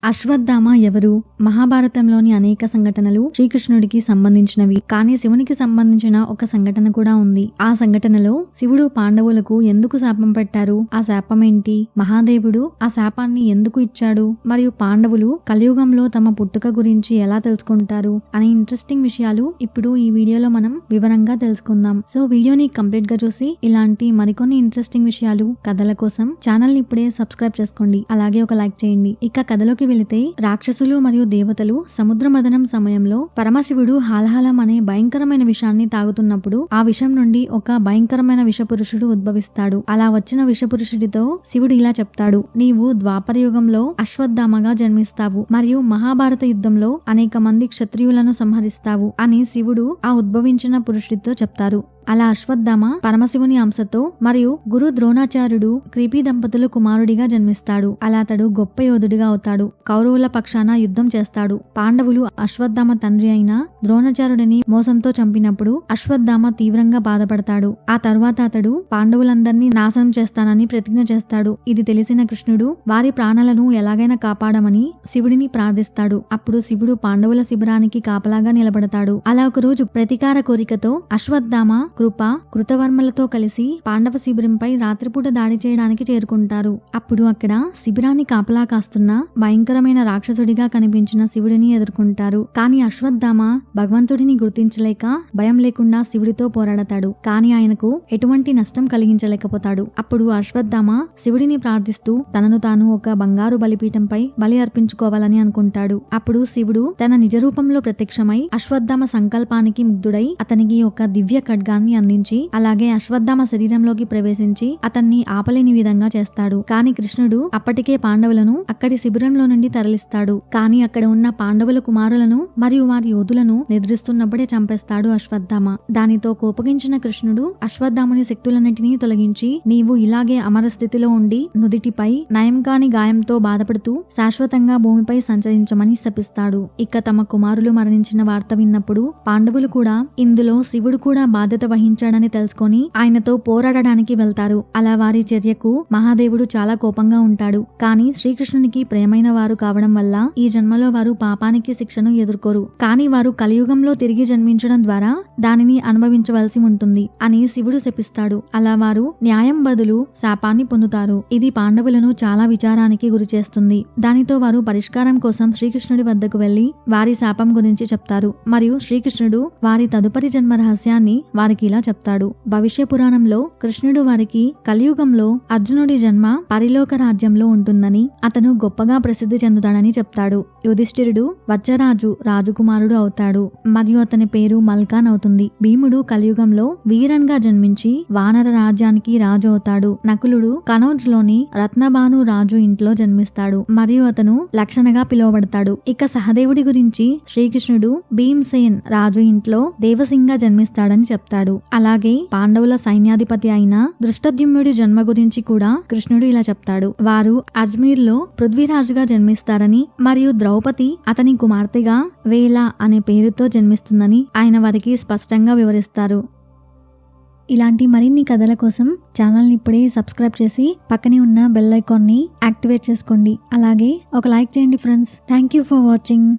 అశ్వత్థామ ఎవరు? మహాభారతంలోని అనేక సంఘటనలు శ్రీకృష్ణుడికి సంబంధించినవి. కానీ శివునికి సంబంధించిన ఒక సంఘటన కూడా ఉంది. ఆ సంఘటనలో శివుడు పాండవులకు ఎందుకు శాపం పెట్టారు, ఆ శాపం ఏంటి, మహాదేవుడు ఆ శాపాన్ని ఎందుకు ఇచ్చాడు, మరియు పాండవులు కలియుగంలో తమ పుట్టుక గురించి ఎలా తెలుసుకుంటారు అనే ఇంట్రెస్టింగ్ విషయాలు ఇప్పుడు ఈ వీడియోలో మనం వివరంగా తెలుసుకుందాం. సో వీడియోని కంప్లీట్ గా చూసి ఇలాంటి మరికొన్ని ఇంట్రెస్టింగ్ విషయాలు, కథల కోసం ఛానల్ ని ఇప్పుడే సబ్స్క్రైబ్ చేసుకోండి. అలాగే ఒక లైక్ చేయండి. ఇక కథలోకి వెళితే, రాక్షసులు మరియు దేవతలు సముద్ర మదనం సమయంలో పరమశివుడు హాలహాలం అనే భయంకరమైన విషాన్ని తాగుతున్నప్పుడు ఆ విషం నుండి ఒక భయంకరమైన విషపురుషుడు ఉద్భవిస్తాడు. అలా వచ్చిన విషపురుషుడితో శివుడు ఇలా చెప్తాడు: నీవు ద్వాపర యుగంలో అశ్వత్థామగా జన్మిస్తావు మరియు మహాభారత యుద్ధంలో అనేక మంది క్షత్రియులను సంహరిస్తావు అని శివుడు ఆ ఉద్భవించిన పురుషుడితో చెప్తారు. అలా అశ్వత్థామ పరమశివుని అంశతో మరియు గురు ద్రోణాచార్యుడు కృపి దంపతులు కుమారుడిగా జన్మిస్తాడు. అలా అతడు గొప్ప యోధుడిగా అవుతాడు. కౌరవుల పక్షాన యుద్ధం చేస్తాడు. పాండవులు అశ్వత్థామ తండ్రి అయిన ద్రోణాచార్యుడిని మోసంతో చంపినప్పుడు అశ్వత్థామ తీవ్రంగా బాధపడతాడు. ఆ తరువాత అతడు పాండవులందరినీ నాశనం చేస్తానని ప్రతిజ్ఞ చేస్తాడు. ఇది తెలిసిన కృష్ణుడు వారి ప్రాణాలను ఎలాగైనా కాపాడమని శివుడిని ప్రార్థిస్తాడు. అప్పుడు శివుడు పాండవుల శిబిరానికి కాపలాగా నిలబడతాడు. అలా ఒక రోజు ప్రతీకార కోరికతో అశ్వత్థామ, కృప, కృతవర్మలతో కలిసి పాండవ శిబిరంపై రాత్రిపూట దాడి చేయడానికి చేరుకుంటారు. అప్పుడు అక్కడ శిబిరాన్ని కాపలా కాస్తున్న భయంకరమైన రాక్షసుడిగా కనిపించిన శివుడిని ఎదుర్కొంటారు. కానీ అశ్వత్థామ భగవంతుడిని గుర్తించలేక భయం లేకుండా శివుడితో పోరాడతాడు. కానీ ఆయనకు ఎటువంటి నష్టం కలిగించలేకపోతాడు. అప్పుడు అశ్వత్థామ శివుడిని ప్రార్థిస్తూ తనను తాను ఒక బంగారు బలిపీఠంపై బలి అర్పించుకోవాలని అనుకుంటాడు. అప్పుడు శివుడు తన నిజ రూపంలో ప్రత్యక్షమై అశ్వత్థామ సంకల్పానికి ముగ్ధుడై అతనికి ఒక దివ్య ఖడ్గాన్ని అందించి అలాగే అశ్వత్థామ శరీరంలోకి ప్రవేశించి అతన్ని ఆపలేని విధంగా చేస్తాడు. కానీ కృష్ణుడు అప్పటికే పాండవులను అక్కడి శిబిరంలో నుండి తరలిస్తాడు. కానీ అక్కడ ఉన్న పాండవుల కుమారులను మరియు వారి యోధులను నిద్రిస్తున్నప్పుడే చంపేస్తాడు అశ్వత్థామ. దానితో కోపగించిన కృష్ణుడు అశ్వత్థాముని శక్తులన్నిటినీ తొలగించి, నీవు ఇలాగే అమర స్థితిలో ఉండి నుదిటిపై నయం కాని గాయంతో బాధపడుతూ శాశ్వతంగా భూమిపై సంచరించమని శపిస్తాడు. ఇక తమ కుమారులు మరణించిన వార్త విన్నప్పుడు పాండవులు కూడా ఇందులో శివుడు కూడా బాధ్యత వహించాడని తెలుసుకొని ఆయనతో పోరాడడానికి వెళ్తారు. అలా వారి చర్యకు మహాదేవుడు చాలా కోపంగా ఉంటాడు. కానీ శ్రీకృష్ణునికి ప్రేమైన వారు కావడం వల్ల ఈ జన్మలో వారు పాపానికి శిక్షను ఎదుర్కోరు. కానీ వారు కలియుగంలో తిరిగి జన్మించడం ద్వారా దానిని అనుభవించవలసి ఉంటుంది అని శివుడు శపిస్తాడు. అలా వారు న్యాయం బదులు శాపాన్ని పొందుతారు. ఇది పాండవులను చాలా విచారానికి గురి చేస్తుంది. దానితో వారు పరిష్కారం కోసం శ్రీకృష్ణుడి వద్దకు వెళ్లి వారి శాపం గురించి చెప్తారు. మరియు శ్రీకృష్ణుడు వారి తదుపరి జన్మ రహస్యాన్ని వారికి ఇలా చెప్తాడు. భవిష్య పురాణంలో కృష్ణుడు వారికి కలియుగంలో అర్జునుడి జన్మ పరిలోక రాజ్యంలో ఉంటుందని, అతను గొప్పగా ప్రసిద్ధి చెందుతాడని చెప్తాడు. యుధిష్ఠిరుడు వజ్రరాజు రాజకుమారుడు అవుతాడు మరియు అతని పేరు మల్కాన్ అవుతుంది. భీముడు కలియుగంలో వీరన్గా జన్మించి వానర రాజ్యానికి రాజు అవుతాడు. నకులుడు కనౌజ్ లోని రత్నబాను రాజు ఇంట్లో జన్మిస్తాడు మరియు అతను లక్షణగా పిలువబడతాడు. ఇక సహదేవుడి గురించి శ్రీకృష్ణుడు భీమ్సేన్ రాజు ఇంట్లో దేవసింగా జన్మిస్తాడని చెప్తాడు. అలాగే పాండవుల సైన్యాధిపతి అయిన దృష్టద్యుమ్నుడి జన్మ గురించి కూడా కృష్ణుడు ఇలా చెప్తాడు. వారు అజ్మీర్ లో పృథ్వీరాజుగా జన్మిస్తారని మరియు ద్రౌపది అతని కుమార్తెగా వేల అనే పేరుతో జన్మిస్తుందని ఆయన వారికి స్పష్టంగా వివరిస్తారు. ఇలాంటి మరిన్ని కథల కోసం ఛానల్ని ఇప్పుడే సబ్స్క్రైబ్ చేసి పక్కనే ఉన్న బెల్ ఐకాన్ని యాక్టివేట్ చేసుకోండి. అలాగే ఒక లైక్ చేయండి friends. Thank you for watching.